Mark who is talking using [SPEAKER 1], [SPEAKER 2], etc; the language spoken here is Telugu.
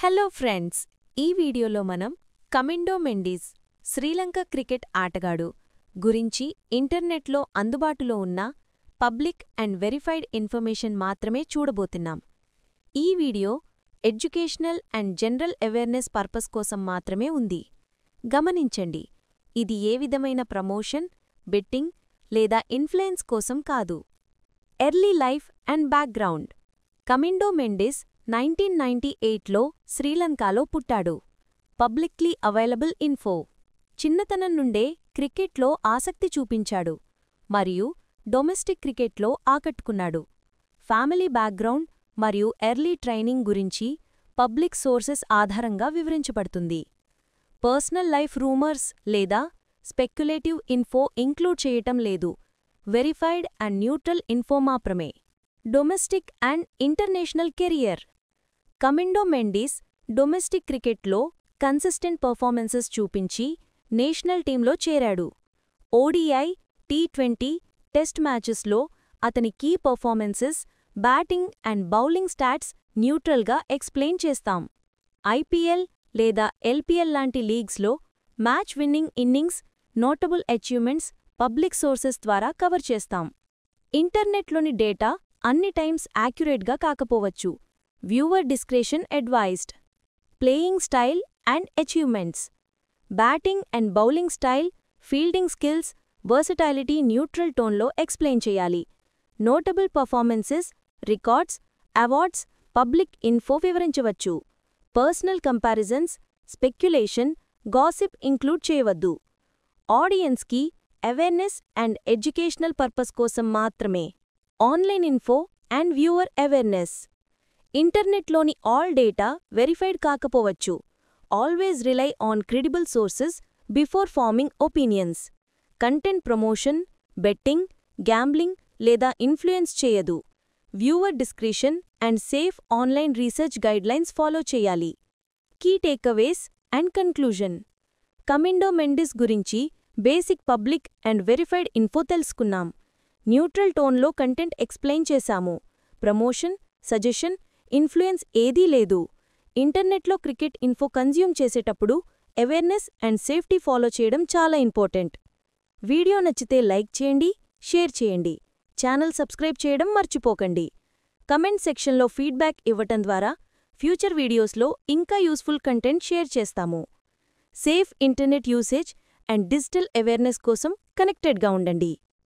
[SPEAKER 1] హలో ఫ్రెండ్స్, ఈ వీడియోలో మనం కమిండో మెండిస్ శ్రీలంక క్రికెట్ ఆటగాడు గురించి ఇంటర్నెట్లో అందుబాటులో ఉన్న పబ్లిక్ అండ్ వెరిఫైడ్ ఇన్ఫర్మేషన్ మాత్రమే చూడబోతున్నాం. ఈ video educational and general awareness purpose కోసం మాత్రమే ఉంది. గమనించండి, ఇది ఏ విధమైన ప్రమోషన్, బెట్టింగ్ లేదా ఇన్ఫ్లుయెన్స్ కోసం కాదు. Early life and background. Kamindu Mendis 1998లో శ్రీలంకలో పుట్టాడు. Publicly available info. చిన్నతనం నుండే క్రికెట్లో ఆసక్తి చూపించాడు మరియు డొమెస్టిక్ క్రికెట్లో ఆకట్టుకున్నాడు. ఫ్యామిలీ బ్యాక్గ్రౌండ్ మరియు ఎర్లీ ట్రైనింగ్ గురించి పబ్లిక్ సోర్సెస్ ఆధారంగా వివరించబడుతుంది. పర్సనల్ లైఫ్ రూమర్స్ లేదా స్పెక్యులేటివ్ ఇన్ఫో ఇంక్లూడ్ చేయటం లేదు. వెరిఫైడ్ అండ్ న్యూట్రల్ ఇన్ఫో మాత్రమే. Domestic and international career. Kamindu Mendis domestic క్రికెట్లో కన్సిస్టెంట్ పర్ఫార్మెన్సెస్ చూపించి నేషనల్ టీంలో చేరాడు. ఓడిఐ, టీ20, టెస్ట్ మ్యాచెస్లో అతని key performances, batting and bowling stats న్యూట్రల్గా ఎక్స్ప్లెయిన్ చేస్తాం. ఐపీఎల్ లేదా ఎల్పీఎల్ లాంటి లీగ్స్లో match winning innings, notable achievements public sources ద్వారా కవర్ చేస్తాం. ఇంటర్నెట్లోని డేటా అన్ని టైమ్స్ యాక్యురేట్గా కాకపోవచ్చు. Viewer discretion advised. Playing style and achievements. Batting and bowling style, fielding skills, versatility neutral టోన్లో ఎక్స్ప్లెయిన్ చేయాలి. Notable performances, records, awards, public info వివరించవచ్చు. Personal comparisons, speculation, gossip include చేయవద్దు. ఆడియన్స్కి అవేర్నెస్ అండ్ ఎడ్యుకేషనల్ పర్పస్ కోసం మాత్రమే. Online info and viewer awareness. ఇంటర్నెట్లోని ఆల్ డేటా వెరిఫైడ్ కాకపోవచ్చు. Always rely on credible sources before forming opinions. Content promotion, betting, gambling లేదా ఇన్ఫ్లుయెన్స్ చేయదు. Viewer discretion and safe online research guidelines follow చేయాలి. Key takeaways and conclusion. Kamindu Mendis గురించి basic public and verified info తెలుసుకున్నాం. న్యూట్రల్ టోన్లో కంటెంట్ ఎక్స్ప్లెయిన్ చేశాము. ప్రమోషన్, సజెషన్, ఇన్ఫ్లుయెన్స్ ఏదీ లేదు. ఇంటర్నెట్లో క్రికెట్ ఇన్ఫో కన్జ్యూమ్ చేసేటప్పుడు అవేర్నెస్ అండ్ సేఫ్టీ ఫాలో చేయడం చాలా ఇంపార్టెంట్. వీడియో నచ్చితే లైక్ చేయండి, షేర్ చేయండి. ఛానల్ సబ్స్క్రైబ్ చేయడం మర్చిపోకండి. కమెంట్ సెక్షన్లో ఫీడ్బ్యాక్ ఇవ్వటం ద్వారా ఫ్యూచర్ వీడియోస్లో ఇంకా యూస్ఫుల్ కంటెంట్ షేర్ చేస్తాము. Safe internet usage and digital awareness కోసం కనెక్టెడ్గా ఉండండి.